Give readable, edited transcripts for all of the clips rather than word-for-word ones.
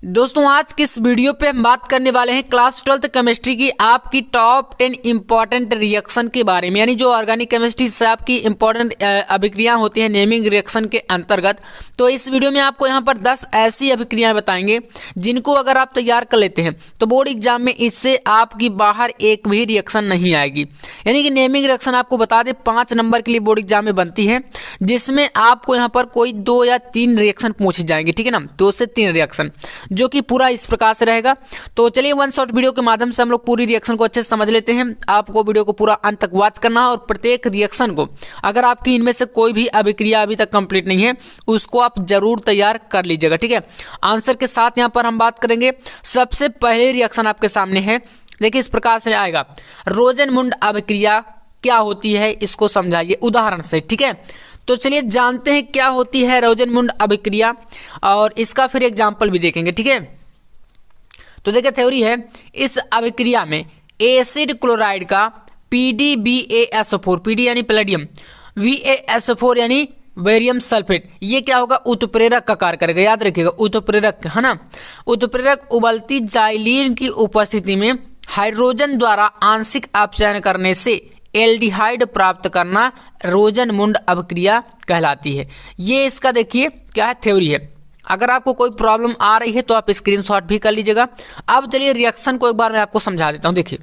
दोस्तों आज की इस वीडियो पे हम बात करने वाले हैं क्लास 12th केमिस्ट्री की आपकी टॉप 10 इंपॉर्टेंट रिएक्शन के बारे में, यानी जो ऑर्गेनिक केमिस्ट्री से आपकी इंपॉर्टेंट अभिक्रियाएं होती हैं नेमिंग रिएक्शन के अंतर्गत। तो इस वीडियो में आपको यहाँ पर 10 ऐसी अभिक्रियाएं बताएंगे जिनको अगर आप तैयार कर लेते हैं तो बोर्ड एग्जाम में इससे आपकी बाहर एक भी रिएक्शन नहीं आएगी। यानी कि नेमिंग रिएक्शन आपको बता दें 5 नंबर के लिए बोर्ड एग्जाम में बनती है, जिसमें आपको यहाँ पर कोई 2 या 3 रिएक्शन पूछे जाएंगे, ठीक है ना, 2 से 3 रिएक्शन, जो कि पूरा इस प्रकार से रहेगा। तो चलिए वन शॉट वीडियो के माध्यम से हम लोग पूरी रिएक्शन को अच्छे से समझ लेते हैं। आपको वीडियो को पूरा अंत तक वॉच करना है और प्रत्येक रिएक्शन को, अगर आपकी इनमें से कोई भी अभिक्रिया अभी तक कंप्लीट नहीं है, उसको आप जरूर तैयार कर लीजिएगा, ठीक है। आंसर के साथ यहाँ पर हम बात करेंगे। सबसे पहले रिएक्शन आपके सामने है, देखिए इस प्रकार से आएगा, रोजनमुंड अभिक्रिया क्या होती है इसको समझाइए उदाहरण से, ठीक है। तो चलिए जानते हैं क्या होती है रोजनमुंड अभिक्रिया और इसका फिर एग्जाम्पल भी देखेंगे, ठीक है। तो देखिए थ्योरी है, इस अभिक्रिया में एसिड क्लोराइड का PdBaSO4, PD यानी पैलेडियम, VaSO4 यानी बेरियम सल्फेट, ये क्या होगा, उत्प्रेरक का कार्य करेगा। याद रखिएगा उत्प्रेरक, है ना। उत्प्रेरक उबलती जाइलीन की उपस्थिति में हाइड्रोजन द्वारा आंशिक अपचयन करने से एल्डिहाइड प्राप्त करना रोजनमुंड अभिक्रिया कहलाती है। ये इसका देखिए क्या है, थ्योरी है। अगर आपको कोई प्रॉब्लम आ रही है तो आप स्क्रीनशॉट भी कर लीजिएगा। अब चलिए रिएक्शन को एक बार मैं आपको समझा देता हूं। देखिए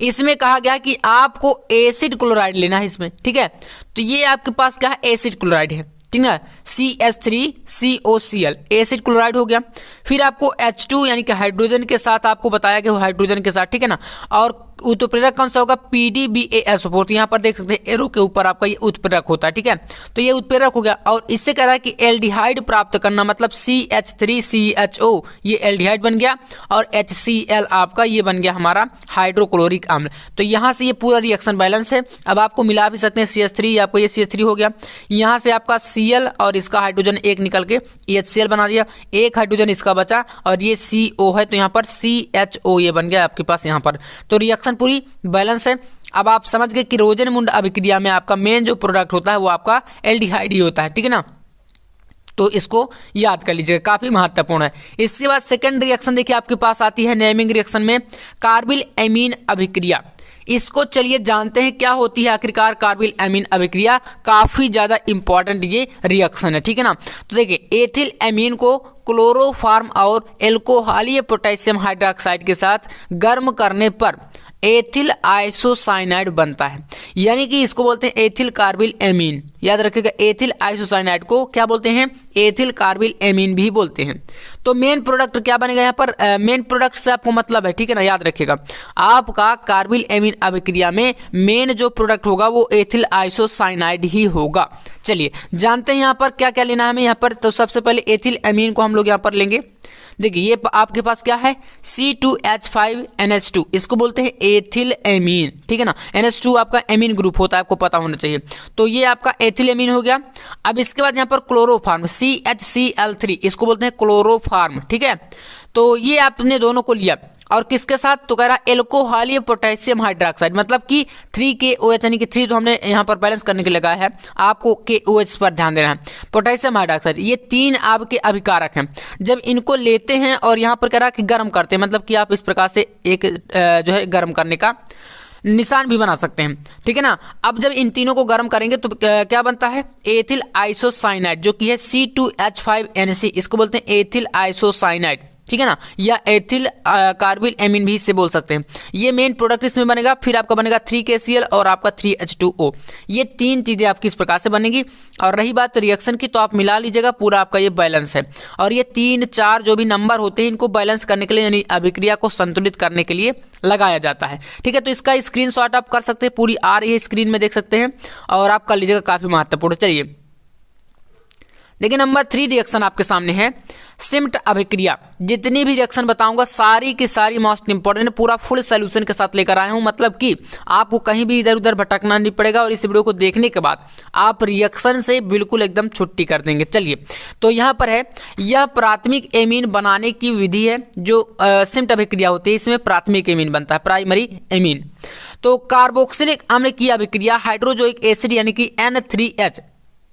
इसमें कहा गया कि आपको एसिड क्लोराइड लेना है इसमें, ठीक है। तो ये आपके पास क्या है, एसिड क्लोराइड है, ठीक है, CH3COCl एसिड क्लोराइड हो गया। फिर आपको H2 यानी कि हाइड्रोजन के साथ आपको बताया कि वो हाइड्रोजन के साथ, ठीक है ना। और उत्प्रेरक कौन सा होगा, PdBaSO4। तो यहाँ पर देख सकते हैं एरो के ऊपर आपका ये उत्प्रेरक होता है, ठीक है। तो ये उत्प्रेरक हो गया और इससे कह रहा है कि एल्डिहाइड प्राप्त करना, मतलब CH3CHO ये एल्डिहाइड बन गया और HCl आपका ये बन गया हमारा हाइड्रोक्लोरिक अम्ल। तो यहाँ से ये पूरा रिएक्शन बैलेंस है। अब आपको मिला भी सकते हैं CH3, आपको ये CH3 हो गया, यहाँ से आपका Cl और इसका हाइड्रोजन एक निकल के HCl बना दिया, एक हाइड्रोजन इसका बचा और ये CO है, तो यहाँ पर CHO ये बन गया आपके पास यहाँ पर। तो रिएक्शन पूरी बैलेंस है। अब आप समझ गए कि रोजनमुंड अभिक्रिया में आपका मेन जो प्रोडक्ट होता है वो आपका एल्डिहाइड ही होता है, ठीक है ना। तो इसको याद कर लीजिएगा, काफी महत्वपूर्ण है। इसके बाद सेकंड रिएक्शन देखिए आपके पास आती है नेमिंग रिएक्शन में, कार्बिल एमीन अभिक्रिया। इसको चलिए जानते हैं क्या होती है आखिरकार कार्बिल एमीन अभिक्रिया। काफी ज्यादा इंपॉर्टेंट ये रिएक्शन है, ठीक है ना। तो देखिए एथिल एमीन को क्लोरोफॉर्म और एल्कोहलीय पोटेशियम हाइड्रोक्साइड के साथ गर्म करने पर एथिल आइसोसाइनाइड बनता है, यानी कि इसको बोलते हैं एथिल कार्बिल एमीन। याद रखिएगा एथिल आइसोसाइनाइड को क्या बोलते हैं, एथिल कार्बिल एमीन भी बोलते हैं। तो मेन प्रोडक्ट क्या बनेगा यहाँ पर, मेन प्रोडक्ट से आपको मतलब है, ठीक है ना। याद रखिएगा आपका कार्बिल एमीन अभिक्रिया में मेन जो प्रोडक्ट होगा वो एथिल आइसोसाइनाइड ही होगा। चलिए जानते हैं यहाँ पर क्या क्या लेना है हमें यहाँ पर। तो सबसे पहले एथिल एमीन को हम लोग यहाँ पर लेंगे। देखिए ये आपके पास क्या है, C2H5NH2, इसको बोलते हैं एथिल एमीन, ठीक है ना। NH2 आपका एमीन ग्रुप होता है, आपको पता होना चाहिए। तो ये आपका एथिल एमीन हो गया। अब इसके बाद यहाँ पर क्लोरोफॉर्म CHCl3, इसको बोलते हैं क्लोरोफॉर्म, ठीक है। तो ये आपने दोनों को लिया और किसके साथ, तो कह रहा एल्कोहलीय पोटेशियम हाइड्रोक्साइड, मतलब कि 3KOH, यानी कि 3 तो हमने यहाँ पर बैलेंस करने के लिए लगाया है, आपको KOH पर ध्यान देना है। पोटेशियम हाइड्रोक्साइड ये 3 आपके अभिकारक हैं। जब इनको लेते हैं और यहाँ पर कह रहा कि गर्म करते हैं, मतलब कि आप इस प्रकार से एक जो है गर्म करने का निशान भी बना सकते हैं, ठीक है ना। अब जब इन तीनों को गर्म करेंगे तो क्या बनता है, एथिल आइसोसाइनाइड, जो कि है C2H5NC, इसको बोलते हैं एथिल आइसोसाइनाइड, ठीक है ना, या एथिल कार्बिल एमीन भी इससे बोल सकते हैं। ये मेन प्रोडक्ट इसमें बनेगा। फिर आपका बनेगा 3KCl और आपका 3H2O। ये 3 चीजें आपकी इस प्रकार से बनेगी। और रही बात रिएक्शन की, तो आप मिला लीजिएगा, पूरा आपका ये बैलेंस है। और ये 3, 4 जो भी नंबर होते हैं इनको बैलेंस करने के लिए, यानी अभिक्रिया को संतुलित करने के लिए लगाया जाता है, ठीक है। तो इसका स्क्रीनशॉट आप कर सकते हैं, पूरी आ रही है स्क्रीन में देख सकते हैं और आप कर लीजिएगा, काफी महत्वपूर्ण। चलिए देखिए नंबर 3 रिएक्शन आपके सामने है, सिम्ट अभिक्रिया। जितनी भी रिएक्शन बताऊंगा सारी की सारी मोस्ट इंपॉर्टेंट, पूरा फुल सोल्यूशन के साथ लेकर आया हूं, मतलब कि आपको कहीं भी इधर उधर भटकना नहीं पड़ेगा और इस वीडियो को देखने के बाद आप रिएक्शन से बिल्कुल एकदम छुट्टी कर देंगे। चलिए तो यहाँ पर है, यह प्राथमिक एमीन बनाने की विधि है। जो सिम्ट अभिक्रिया होती है इसमें प्राथमिक एमीन बनता है, प्राइमरी एमीन। तो कार्बोक्सिलिक अम्ल की अभिक्रिया हाइड्रोजोइक एसिड यानी कि N3H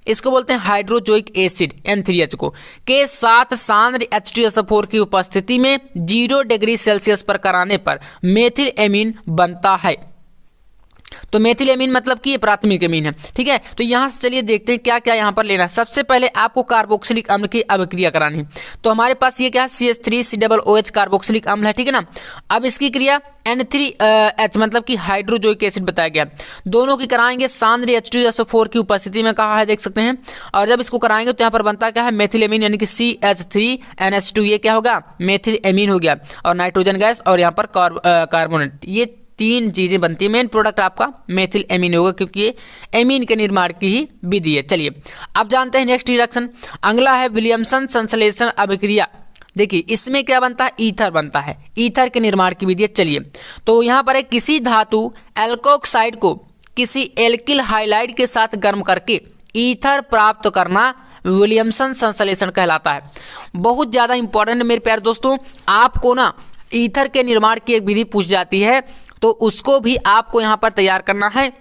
इसको बोलते हैं हाइड्रोजोइक एसिड N3H को के साथ सांद्र H2SO4 की उपस्थिति में 0 डिग्री सेल्सियस पर कराने पर मेथिल एमीन बनता है। तो मेथिल एमीन मतलब कि ये प्राथमिक एमीन है, ठीक है। तो यहां से चलिए देखते हैं क्या क्या यहां पर लेना है। सबसे पहले आपको कार्बोक्सिलिक अम्ल की अभिक्रिया करानी। तो हमारे पास ये क्या है, CH3COOH कार्बोक्सिलिक अम्ल है, ठीक है ना। अब इसकी क्रिया N3H मतलब कि हाइड्रोजोइक एसिड बताया गया, दोनों की कराएंगे सांद्र H2SO4 की उपस्थिति में, कहा है देख सकते हैं। और जब इसको कराएंगे तो यहाँ पर बनता क्या है, मेथिल एमीन यानी कि CH3NH2, ये क्या होगा, मेथिल एमीन हो गया। और नाइट्रोजन गैस और यहाँ पर कार्बोनेट, ये 3 चीजें बनती है। मेन प्रोडक्ट आपका मेथिल एमीन होगा क्योंकि ये एमीन के निर्माण की ही विधि है। चलिए अब जानते हैं नेक्स्ट रिएक्शन। अगला है विलियमसन संश्लेषण अभिक्रिया। देखिए इसमें क्या बनता है, ईथर बनता है, ईथर के निर्माण की विधि है। चलिए तो यहाँ पर एक किसी धातु एल्कोक्साइड को किसी एल्किल हाइलाइड के साथ गर्म करके ईथर प्राप्त करना विलियमसन संश्लेषण कहलाता है। बहुत ज्यादा इंपॉर्टेंट मेरे प्यारे दोस्तों, आपको ना ईथर के निर्माण की एक विधि पूछ जाती है तो उसको भी आपको यहाँ पर तैयार करना है,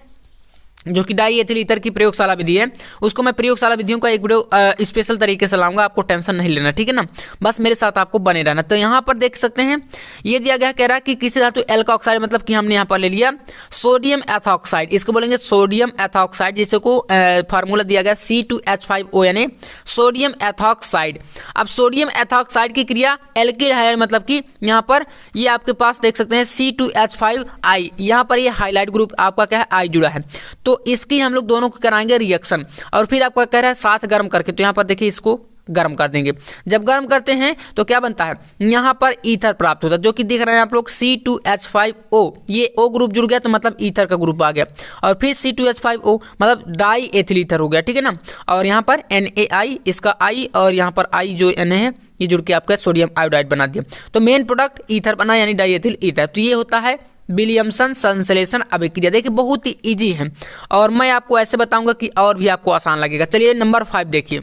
जो कि डाई एथिल ईथर की प्रयोगशाला विधि है। उसको मैं प्रयोगशाला विधियों का एक वीडियो स्पेशल तरीके से लाऊंगा, आपको टेंशन नहीं लेना, ठीक है ना, बस मेरे साथ आपको बने रहना। तो यहाँ पर देख सकते हैं ये दिया गया, कह रहा है कि किसी धातु एल्कोक्साइड मतलब कि हमने यहाँ पर ले लिया सोडियम एथॉक्साइड, इसको बोलेंगे सोडियम एथॉक्साइड, जिसे को फार्मूला दिया गया C2H5ONA, सोडियम एथॉक्साइड। अब सोडियम एथॉक्साइड की क्रिया एल्किल हाइलाइड मतलब कि यहाँ पर ये आपके पास देख सकते हैं C2H5I, यहाँ पर ये हाइलाइट ग्रुप आपका क्या है, I जुड़ा है। तो इसकी हम लोग दोनों को कराएंगे रिएक्शन और फिर आपका कह रहा है साथ गर्म करके। तो यहाँ पर देखिए इसको गर्म कर देंगे। जब गर्म करते हैं तो क्या बनता है, यहाँ पर ईथर प्राप्त होता है, जो कि दिख रहे हैं आप लोग C2H5O, ये O ग्रुप जुड़ गया तो मतलब ईथर का ग्रुप आ गया। और फिर C2H5O मतलब डाई एथिल ईथर हो गया, ठीक है ना। और यहाँ पर NaI, इसका I और यहाँ पर I जो Na है ये जुड़ के आपका सोडियम आयोडाइड बना दिया। तो मेन प्रोडक्ट ईथर बना यानी डाई एथिल ईथर। तो ये होता है विलियमसन संश्लेषण अभिक्रिया। देखिए बहुत ही इजी है और मैं आपको ऐसे बताऊंगा कि और भी आपको आसान लगेगा। चलिए नंबर 5 देखिए,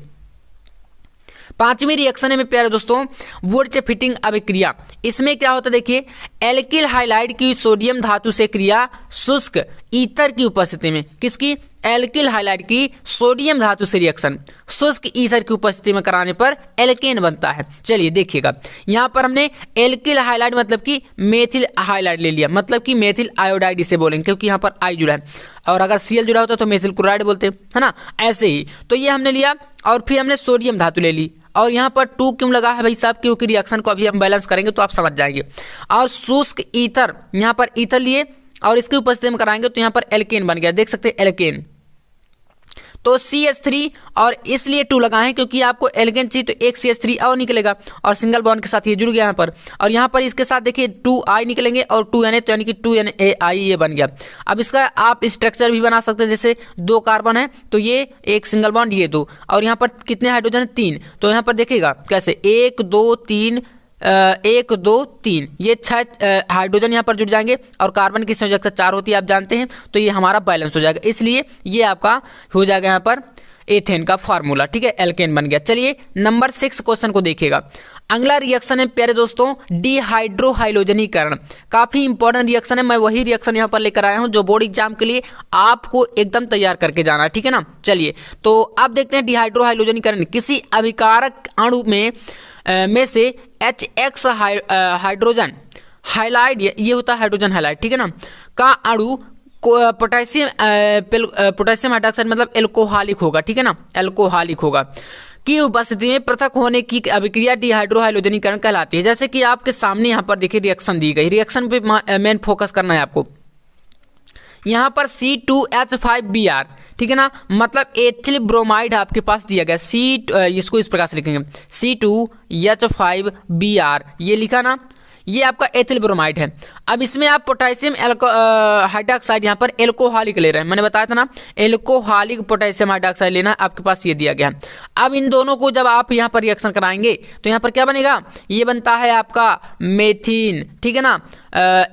5वीं रिएक्शन है मेरे प्यारे दोस्तों, वुर्च फिटिंग अभिक्रिया। इसमें क्या होता है देखिए, एल्किल हाइलाइड की सोडियम धातु से क्रिया शुष्क ईथर की उपस्थिति में, किसकी, एल्किल हाइलाइड की सोडियम धातु से रिएक्शन शुष्क ईथर की उपस्थिति में कराने पर एल्केन बनता है। चलिए देखिएगा, यहाँ पर हमने एल्किल हाइलाइड मतलब कि मेथिल हाइलाइड ले लिया, मतलब कि मेथिल आयोडाइड इसे बोलेंगे क्योंकि यहाँ पर I जुड़ा है, और अगर Cl जुड़ा होता तो मेथिल क्लोराइड बोलते है ना, ऐसे ही। तो ये हमने लिया और फिर हमने सोडियम धातु ले ली। और यहाँ पर 2 क्यों लगा है भाई साहब, क्योंकि रिएक्शन को अभी हम बैलेंस करेंगे तो आप समझ जाएंगे। और शुष्क ईथर, यहाँ पर ईथर लिए और इसकी उपस्थिति में कराएंगे तो यहाँ पर एल्केन बन गया, देख सकते हैं एल्केन। तो CH3 और इसलिए 2 लगाए क्योंकि आपको एल्केन चाहिए तो एक CH3 और निकलेगा और सिंगल बॉन्ड के साथ ये जुड़ गया यहाँ पर। और यहाँ पर इसके साथ देखिए 2I निकलेंगे और 2Na, तो यानी कि 2NaI ये बन गया। अब इसका आप स्ट्रक्चर भी बना सकते हैं, जैसे 2 कार्बन है तो ये एक सिंगल बॉन्ड, ये 2, और यहाँ पर कितने हाइड्रोजन है, 3। तो यहाँ पर देखिएगा कैसे 1 2 3 1 2 3, ये 6 हाइड्रोजन यहाँ पर जुड़ जाएंगे और कार्बन की संयोजकता 4 होती है, आप जानते हैं। तो ये हमारा बैलेंस हो जाएगा, इसलिए ये आपका हो जाएगा यहाँ पर एथेन का फार्मूला, ठीक है, एल्केन बन गया। चलिए नंबर 6 क्वेश्चन को देखिएगा। अगला रिएक्शन है प्यारे दोस्तों डिहाइड्रोहाइलोजनीकरण। काफी इंपॉर्टेंट रिएक्शन है, मैं वही रिएक्शन यहाँ पर लेकर आया हूँ जो बोर्ड एग्जाम के लिए आपको एकदम तैयार करके जाना है, ठीक है ना। चलिए तो अब देखते हैं डिहाइड्रोहाइलोजनीकरण, किसी अभिकारक अणु में से HX हाइड्रोजन हाइलाइड, ये होता है हाइड्रोजन हाइलाइड, ठीक है ना, का अणु पोटेशियम हाइड्रोक्साइड मतलब एल्कोहलिक होगा, ठीक है ना, एल्कोहलिक होगा की उपस्थिति में पृथक होने की अभिक्रिया डिहाइड्रोहाइलोजनीकरण कहलाती है। जैसे कि आपके सामने यहाँ पर देखिए रिएक्शन दी गई, रिएक्शन पे मेन फोकस करना है आपको। यहाँ पर C2H5Br, ठीक है ना, मतलब एथिल ब्रोमाइड आपके पास दिया गया, इसको इस प्रकार से लिखेंगे C2H5Br, ये लिखा ना, ये आपका एथिल ब्रोमाइड है। अब इसमें आप पोटेशियम हाइड्रोक्साइड यहाँ पर एल्कोहलिक ले रहे हैं, मैंने बताया था ना, एल्कोहलिक पोटेशियम हाइड्रोक्साइड लेना, आपके पास ये दिया गया है। अब इन दोनों को जब आप यहाँ पर रिएक्शन कराएंगे तो यहाँ पर क्या बनेगा, ये बनता है आपका मेथीन, ठीक है ना,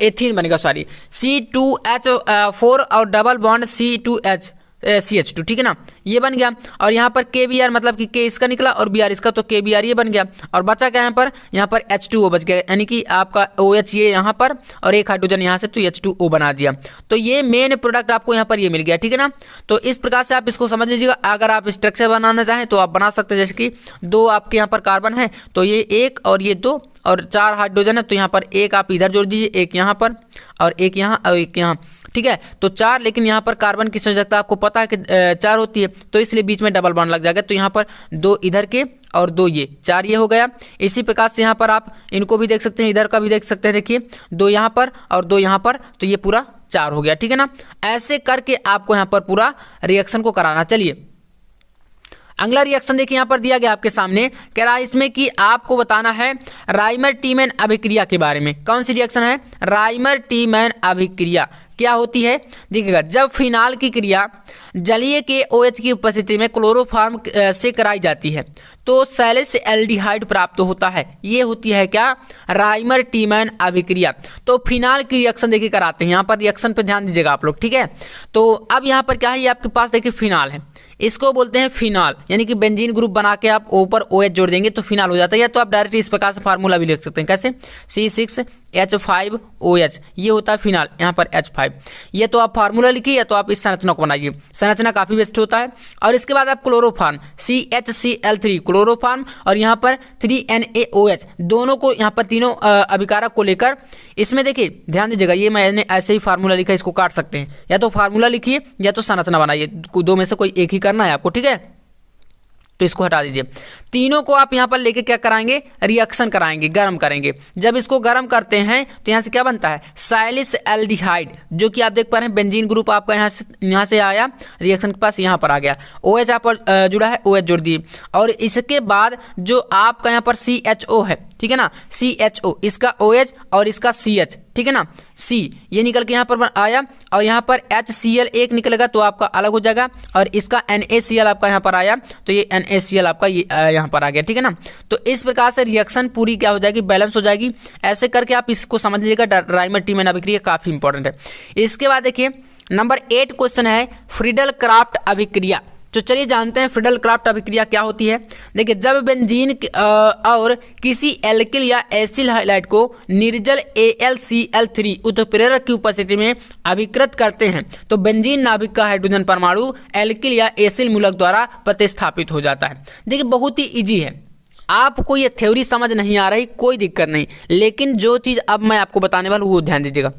एथीन बनेगा, सॉरी, C2H4 और डबल बॉन्ड C2H, CH2, ठीक है ना, ये बन गया। और यहाँ पर KBr मतलब कि K इसका निकला और Br इसका, तो KBr ये बन गया। और बचा क्या यहाँ पर H2O बच गया, यानी कि आपका OH ये यहाँ पर और एक हाइड्रोजन यहाँ से, तो H2O बना दिया। तो ये मेन प्रोडक्ट आपको यहाँ पर ये मिल गया, ठीक है ना। तो इस प्रकार से आप इसको समझ लीजिएगा। अगर आप स्ट्रक्चर बनाना चाहें तो आप बना सकते हैं, जैसे कि 2 आपके यहाँ पर कार्बन है, तो ये 1 और ये 2 और 4 हाइड्रोजन है, तो यहाँ पर 1 आप इधर जोड़ दीजिए, 1 यहाँ पर और 1 यहाँ और 1 यहाँ, ठीक है। तो 4, लेकिन यहाँ पर कार्बन की संयोजकता आपको पता है कि 4 होती है, तो इसलिए बीच में डबल बॉन्ड लग जाएगा। तो यहाँ पर 2 इधर के और 2 ये, 4 ये हो गया। इसी प्रकार से यहाँ पर आप इनको भी देख सकते हैं, इधर का भी देख सकते हैं, देखिए 2 यहाँ पर और 2 यहाँ पर, तो ये पूरा 4 हो गया, ठीक है ना। ऐसे करके आपको यहाँ पर पूरा रिएक्शन को कराना। चलिए अगला रिएक्शन देखिए यहाँ पर दिया गया आपके सामने, कह रहा है इसमें कि आपको बताना है राइमर टीमैन अभिक्रिया के बारे में। कौन सी रिएक्शन है? राइमर टीमैन अभिक्रिया क्या होती है? देखिएगा, जब फिनाल की क्रिया जलीय के OH की उपस्थिति में क्लोरोफॉर्म से कराई जाती है तो सैलिस एल्डिहाइड प्राप्त होता है। ये होती है क्या? राइमर टीमैन अभिक्रिया। तो फिनाल की रिएक्शन देखिए कराते हैं, यहाँ पर रिएक्शन पे ध्यान दीजिएगा आप लोग, ठीक है। तो अब यहाँ पर क्या है, ये आपके पास देखिए फिनाल है, इसको बोलते हैं फिनाल, यानी कि बेंजीन ग्रुप बना के आप ऊपर OH जोड़ देंगे तो फिनाल हो जाता है। या तो आप डायरेक्ट इस प्रकार से फार्मूला भी लिख सकते हैं, कैसे? C6H5OH, ये होता है फिनाल, यहाँ पर H5। ये तो आप फार्मूला लिखिए या तो आप इस संरचना को बनाइए, संरचना काफी बेस्ट होता है। और इसके बाद आप क्लोरोफॉर्म CHCl3 क्लोरोफॉर्म और यहाँ पर 3NaOH, दोनों को यहाँ पर तीनों अभिकारक को लेकर इसमें देखिए ध्यान दीजिएगा, ये मैंने ऐसे ही फार्मूला लिखा है, इसको काट सकते हैं, या तो फार्मूला लिखिए या तो संरचना बनाइए, 2 में से कोई एक ही करना है आपको, ठीक है। तो इसको हटा दीजिए, तीनों को आप यहाँ पर लेके क्या कराएंगे? रिएक्शन कराएंगे, गर्म करेंगे। जब इसको गर्म करते हैं तो यहाँ से क्या बनता है? सैलिस एल्डिहाइड, जो कि आप देख पा रहे हैं बेंजीन ग्रुप आपका यहाँ से आया, रिएक्शन के पास यहाँ पर आ गया, OH आप पर जुड़ा है, OH जोड़ दिए। और इसके बाद जो आपका यहाँ पर CHO है, ठीक है ना, CHO, इसका OH और इसका CH, ठीक है ना, C ये निकल के यहाँ पर आया और यहाँ पर HCl एक निकलेगा तो आपका अलग हो जाएगा, और इसका NaCl आपका यहाँ पर आया तो ये NaCl आपका ये यहाँ पर आ गया, ठीक है ना। तो इस प्रकार से रिएक्शन पूरी क्या हो जाएगी? बैलेंस हो जाएगी। ऐसे करके आप इसको समझ लीजिएगा, राइमर टीमैन अभिक्रिया काफी इंपॉर्टेंट है। इसके बाद देखिए नंबर 8 क्वेश्चन है फ्रीडल क्राफ्ट अभिक्रिया। तो चलिए जानते हैं फ्रीडल क्राफ्ट अभिक्रिया क्या होती है। देखिए, जब बेंजीन और किसी एल्किल या एसिल हाइलाइट को निर्जल AlCl3 उत्प्रेरक की उपस्थिति में अभिकृत करते हैं तो बेंजीन नाभिक का हाइड्रोजन परमाणु एल्किल या एसिल मूलक द्वारा प्रतिस्थापित हो जाता है। देखिए बहुत ही इजी है, आपको ये थ्योरी समझ नहीं आ रही कोई दिक्कत नहीं, लेकिन जो चीज़ अब मैं आपको बताने वाला हूँ वो ध्यान दीजिएगा।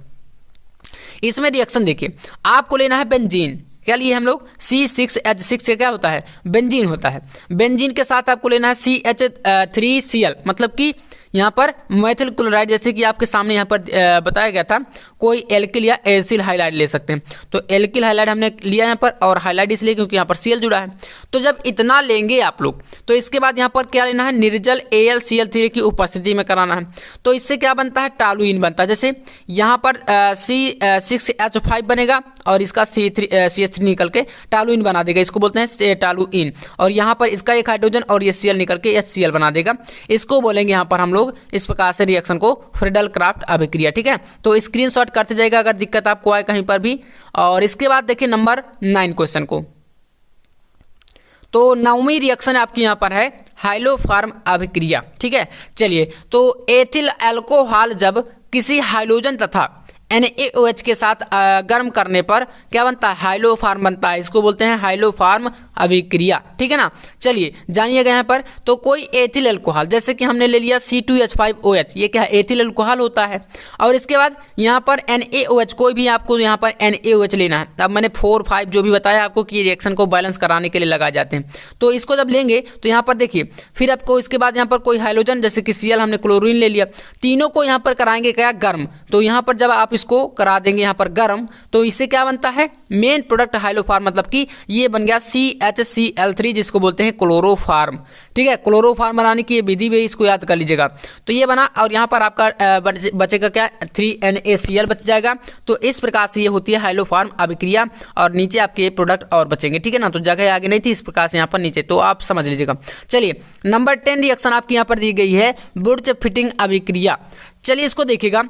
इसमें रिएक्शन देखिए, आपको लेना है बेंजीन, क्या लिए हम लोग? C6H6 से क्या होता है? बेंजीन होता है। बेंजीन के साथ आपको लेना है CH3Cl, मतलब कि यहाँ पर मेथिल क्लोराइड, जैसे कि आपके सामने यहाँ पर बताया गया था, कोई एल्किल या एसिल हाइलाइड ले सकते हैं। तो एल्किल हाइलाइड हमने लिया यहाँ पर, और हाइलाइड इसलिए क्योंकि यहाँ पर Cl जुड़ा है। तो जब इतना लेंगे आप लोग तो इसके बाद यहाँ पर क्या लेना है? निर्जल AlCl3 की उपस्थिति में कराना है। तो इससे क्या बनता है? टालुइन बनता है। जैसे यहाँ पर C6H5 बनेगा और इसका CH3 निकल के टालुइन बना देगा, इसको बोलते हैं टालुइन। और यहाँ पर इसका एक हाइड्रोजन और ये Cl निकल के HCl बना देगा, इसको बोलेंगे यहाँ पर हम लोग इस प्रकार से रिएक्शन को फ्रीडल क्राफ्ट अभिक्रिया, ठीक है। तो स्क्रीनशॉट करते जाएगा अगर दिक्कत आपको आए कहीं पर भी। और इसके बाद देखिए नंबर 9 क्वेश्चन को। तो 9वीं रिएक्शन आपकी यहाँ पर है हाइलोफॉर्म अभिक्रिया, ठीक है। चलिए, तो एथिल अल्कोहल जब किसी हाइड्रोजन तथा NaOH के साथ गर्म करने पर क्या बनता है? हाइलोफॉर्म बनता है, इसको बोलते हैं हाइलोफॉर्म अभिक्रिया, ठीक है ना। चलिए जानिएगा यहाँ पर, तो कोई एथिल अल्कोहल, जैसे कि हमने ले लिया C2H5OH, ये क्या है? एथिल अल्कोहल होता है। और इसके बाद यहाँ पर NaOH, कोई भी आपको यहाँ पर NaOH लेना है। अब मैंने 4, 5 जो भी बताया आपको कि रिएक्शन को बैलेंस कराने के लिए लगाए जाते हैं, तो इसको जब लेंगे तो यहाँ पर देखिए, फिर आपको इसके बाद यहाँ पर कोई हाइड्रोजन, जैसे कि Cl, हमने क्लोरीन ले लिया, तीनों को यहाँ पर कराएंगे क्या? गर्म। तो यहाँ पर जब आप इसको करा देंगे यहाँ पर गर्म, तो इससे क्या बनता है? मेन प्रोडक्ट हाइलोफॉर्म, मतलब कि ये बन गया CHCl3, जिसको बोलते हैं क्लोरोफॉर्म, ठीक है। क्लोरोफॉर्म बनाने की ये विधि भी इसको याद कर लीजिएगा। तो ये बना, और यहाँ पर आपका बचेगा क्या? 3NaCl बच जाएगा। तो इस प्रकार से ये होती है हाइलोफॉर्म अभिक्रिया, और नीचे आपके प्रोडक्ट और बचेंगे, ठीक है ना। तो जगह आगे नहीं थी, इस प्रकार से यहाँ पर नीचे, तो आप समझ लीजिएगा। चलिए नंबर 10 रिएक्शन आपकी यहाँ पर दी गई है बुर्च फिटिंग अभिक्रिया। चलिए इसको देखिएगा,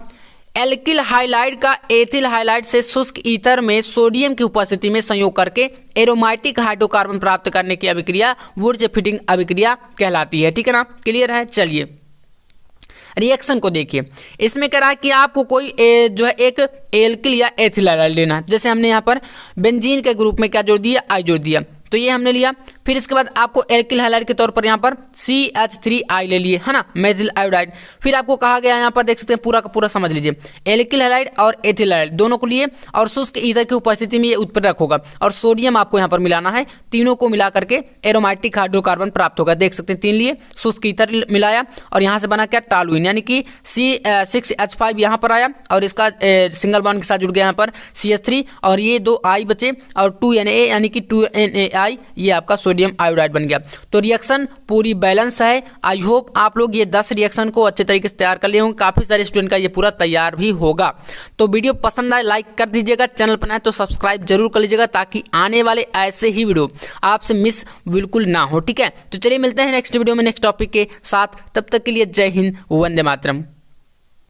एल्किल हाइलाइड का एथिल हाइलाइड से शुष्क ईथर में सोडियम की उपस्थिति में संयोग करके एरोमेटिक हाइड्रोकार्बन प्राप्त करने की अभिक्रिया वुर्ज फिटिंग अभिक्रिया कहलाती है। ठीक है ना, क्लियर है। चलिए रिएक्शन को देखिए, इसमें कह रहा है कि आपको कोई जो है एक एल्किल या एथिल हाइलाइड लेना है। जैसे हमने यहाँ पर बेंजीन के ग्रुप में क्या जोड़ दिया, आई जोड़ दिया, तो ये हमने लिया। फिर इसके बाद आपको एल्किल हाइलाइड के तौर पर यहाँ पर CH3I ले लिए, है ना, मेथिल आयोडाइड। फिर आपको कहा गया यहाँ पर देख सकते हैं, पूरा का पूरा समझ लीजिए, एल्किल हाइलाइड और एथिल हाइलाइड दोनों को लिए और शुष्क ईथर की उपस्थिति में ये उत्प्रेरक होगा और सोडियम आपको यहाँ पर मिलाना है। तीनों को मिला करके एरोमेटिक हाइड्रोकार्बन प्राप्त होगा। देख सकते हैं 3 लिए, शुष्क ईथर मिलाया और यहाँ से बना क्या, टॉलुइन, यानी कि C6H5 यहाँ पर आया और इसका सिंगल बॉन्ड के साथ जुड़ गया यहाँ पर CH3 और ये 2 I बचे और 2Na यानी कि 2NaI, ये आपका सोडियम आयोडाइड बन गया। तो रिएक्शन पूरी बैलेंस है। आई होप आप लोग ये 10 रिएक्शन को अच्छे तरीके से तैयार कर लिए होंगे। काफी सारे स्टूडेंट का ये पूरा तैयार भी होगा। तो वीडियो पसंद आए लाइक कर दीजिएगा, चैनल पर नए तो सब्सक्राइब जरूर कर लीजिएगा ताकि आने वाले ऐसे ही वीडियो आपसे मिस बिल्कुल ना हो। ठीक है, तो चलिए मिलते हैं नेक्स्ट वीडियो में नेक्स्ट टॉपिक के साथ। तब तक के लिए जय हिंद, वंदे मातरम।